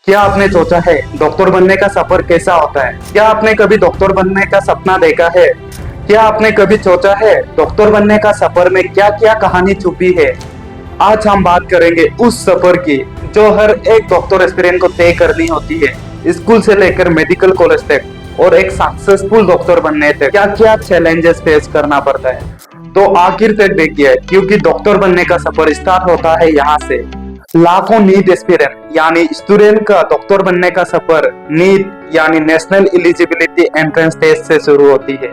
क्या आपने सोचा है डॉक्टर बनने का सफर कैसा होता है? क्या आपने कभी डॉक्टर बनने का सपना देखा है? क्या आपने कभी सोचा है डॉक्टर बनने का सफर में क्या क्या कहानी छुपी है? आज हम बात करेंगे उस सफर की जो हर एक डॉक्टर एस्पिरेंट को तय करनी होती है, स्कूल से लेकर मेडिकल कॉलेज तक, और एक सक्सेसफुल डॉक्टर बनने तक क्या क्या चैलेंजेस फेस करना पड़ता है। तो आखिर तक देखिए, क्योंकि डॉक्टर बनने का सफर स्टार्ट होता है यहाँ से। लाखों नीट एस्पिरेंट यानी स्टूडेंट का डॉक्टर बनने का सफर नीट यानी नेशनल एलिजिबिलिटी एंट्रेंस टेस्ट से शुरू होती है।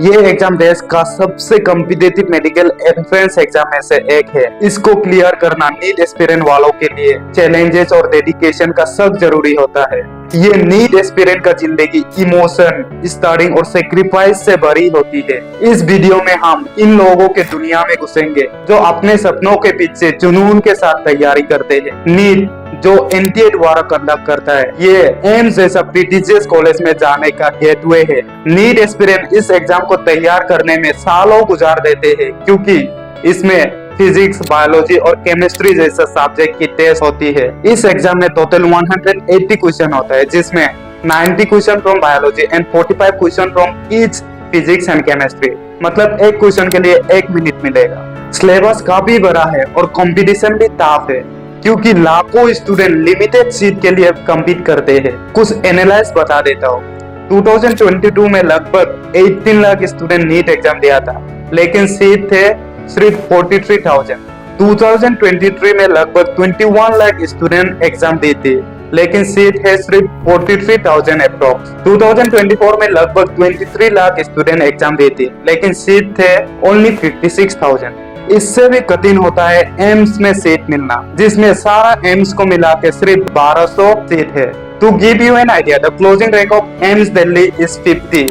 ये एग्जाम देश का सबसे कॉम्पिटिटिव मेडिकल एंट्रेंस एग्जाम में से एक है। इसको क्लियर करना नीट एस्पिरेंट वालों के लिए चैलेंजेस और डेडिकेशन का सख्त जरूरी होता है। ये नीट एस्पिरेंट का जिंदगी इमोशन, स्टार्टिंग और सेक्रीफाइस से भरी होती है। इस वीडियो में हम इन लोगों के दुनिया में घुसेंगे जो अपने सपनों के पीछे जुनून के साथ तैयारी करते हैं। नीट जो एनटीए द्वारा कंडक्ट करता है, ये एम्स जैसा प्रीस्टिजियस कॉलेज में जाने का गेटवे है। नीट एस्पिरेंट इस एग्जाम को तैयार करने में सालों गुजार देते हैं, क्योंकि इसमें फिजिक्स, बायोलॉजी और केमिस्ट्री जैसा सब्जेक्ट की टेस्ट होती है। इस एग्जाम में टोटल 180 क्वेश्चन होता है, जिसमें 90 question from biology and 45 question from each physics and chemistry. मतलब एक क्वेश्चन के लिए 1 मिनट मिलेगा। सिलेबस काफी बड़ा है और कंपटीशन भी टफ है, क्योंकि लाखों स्टूडेंट लिमिटेड सीट के लिए कम्पीट करते हैं। कुछ एनालाइज बता देता हूँ। 2022 में लगभग 18 लाख स्टूडेंट नीट एग्जाम दिया था, लेकिन सीट थे सिर्फ 43,000। 2023 में लगभग 21 लाख स्टूडेंट एग्जाम दी थी, लेकिन सीट है सिर्फ 43,000 अप्रोक्स। 2024 में लगभग 23 लाख स्टूडेंट एग्जाम दी थी, लेकिन सीट थे ओनली 56,000। इससे भी कठिन होता है एम्स में सीट मिलना, जिसमें सारा एम्स को मिला के सिर्फ 1200 सीट है। To give you an idea, the closing rank of AIIMS Delhi is 50।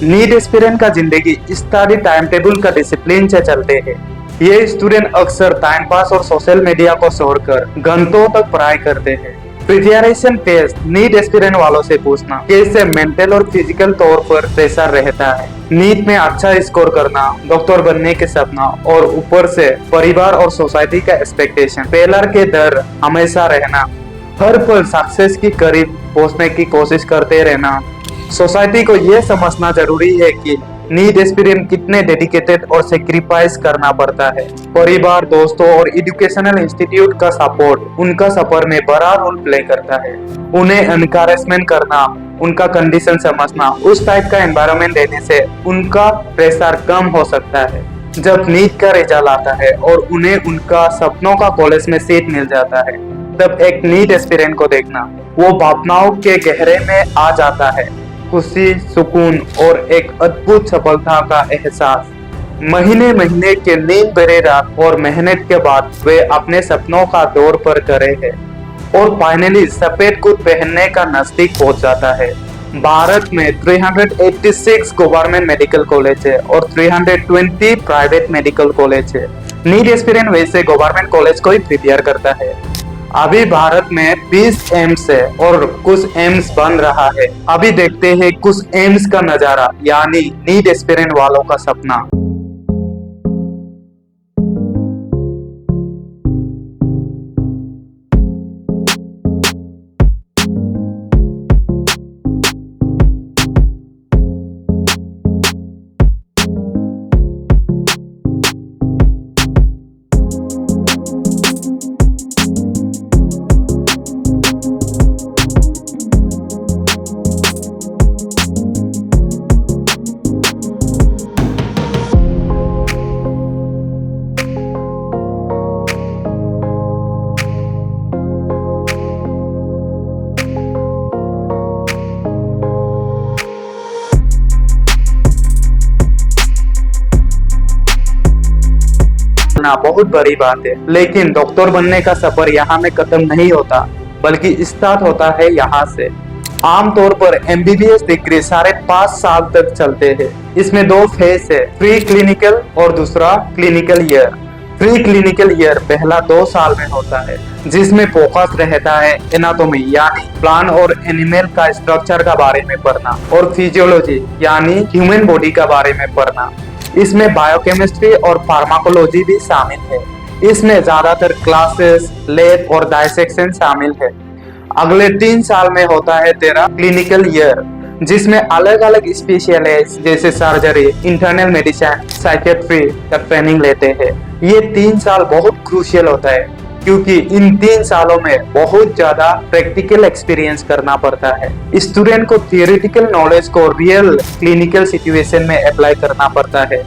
NEET aspirant का जिंदगी स्टडी टाइम टेबल का डिसिप्लिन से चलते हैं। ये स्टूडेंट अक्सर टाइम पास और सोशल मीडिया को छोड़कर घंटों तक पढ़ाई करते हैं। प्रिपरेशन टेस्ट नीट एस्पिरेंट वालों से पूछना कैसे मेंटल और फिजिकल तौर पर प्रेशर रहता है। नीट में अच्छा स्कोर करना, डॉक्टर बनने के सपना, और ऊपर से परिवार और सोसाइटी का एक्सपेक्टेशन, फेलियर के डर हमेशा रहना, हर पल सक्सेस की करीब पहुंचने की कोशिश करते रहना। सोसाइटी को यह समझना जरूरी है कि नीट एस्पिरेंट कितने डेडिकेटेड और सेक्रीफाइस करना पड़ता है। परिवार, दोस्तों और एजुकेशनल इंस्टीट्यूट का सपोर्ट उनका सफर में बड़ा रोल प्ले करता है। उन्हें एनकरेजमेंट करना, उनका कंडीशन समझना, उस टाइप का एनवायरनमेंट देने से उनका प्रेशर कम हो सकता है। जब नीट का रिजल्ट आता है और उन्हें उनका सपनों का कॉलेज में सीट मिल जाता है, तब एक नीट एस्पिरेंट को देखना वो भावनाओं के गहरे में आ जाता है। खुशी, सुकून और एक अद्भुत सफलता का एहसास। महीने महीने के नींद भरे रात और मेहनत के बाद वे अपने सपनों का दौर पर करे हैं और फाइनली सफेद कोट पहनने का नजदीक पहुंच जाता है। भारत में 386 गवर्नमेंट मेडिकल कॉलेज है और 320 प्राइवेट मेडिकल कॉलेज है। नीट एस्पिरेंट वैसे गवर्नमेंट कॉलेज को ही प्रिपेयर करता है। अभी भारत में 20 एम्स है और कुछ एम्स बन रहा है। अभी देखते हैं कुछ एम्स का नजारा, यानी नीट एस्पिरेंट वालों का सपना। बहुत बड़ी बात है, लेकिन डॉक्टर बनने का सफर यहाँ में खत्म नहीं होता, बल्कि स्टार्ट होता है यहाँ से। आमतौर पर एमबीबीएस डिग्री 5.5 साल तक चलते हैं। इसमें 2 फेज है, प्री क्लिनिकल और दूसरा clinical year. Pre clinical year पहला 2 साल में होता है, जिसमें फोकस रहता है एनाटॉमी यानी प्लांट और एनिमल का स्ट्रक्चर का बारे में पढ़ना, और फिजियोलॉजी यानी ह्यूमन बॉडी का बारे में पढ़ना। इसमें बायोकेमिस्ट्री और फार्माकोलॉजी भी शामिल है। इसमें ज्यादातर क्लासेस, लैब और डायसेक्शन शामिल है। अगले 3 साल में होता है तेरा क्लिनिकल ईयर, जिसमें अलग अलग स्पेशलिस्ट जैसे सर्जरी, इंटरनल मेडिसिन, साइकेट्री का ट्रेनिंग लेते हैं। ये 3 साल बहुत क्रूशियल होता है क्योंकि इन 3 सालों में बहुत ज्यादा प्रैक्टिकल एक्सपीरियंस करना पड़ता है। स्टूडेंट को थियोरेटिकल नॉलेज को रियल क्लिनिकल सिचुएशन में अप्लाई करना पड़ता है।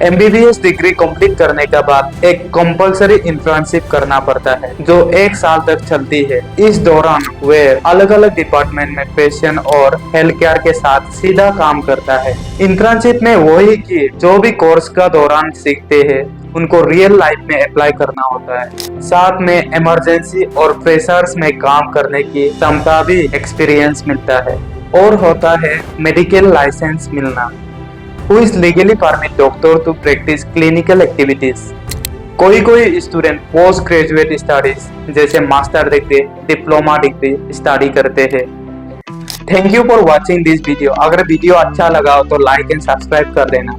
MBBS डिग्री कंप्लीट करने के बाद एक कंपलसरी इंटर्नशिप करना पड़ता है जो 1 साल तक चलती है। इस दौरान वे अलग अलग डिपार्टमेंट में पेशेंट और हेल्थ केयर के साथ सीधा काम करता है। इंटर्नशिप में वही की जो भी कोर्स का दौरान सीखते हैं उनको रियल लाइफ में अप्लाई करना होता है। साथ में इमरजेंसी और प्रेशर्स में काम करने की क्षमता भी एक्सपीरियंस मिलता है। और होता है मेडिकल लाइसेंस मिलना, who is legally permit doctor to practice clinical activities। कोई स्टूडेंट पोस्ट ग्रेजुएट स्टडीज जैसे master degree, diploma degree study करते हैं। Thank you for watching this video. अगर वीडियो अच्छा लगा हो तो लाइक एंड सब्सक्राइब कर देना।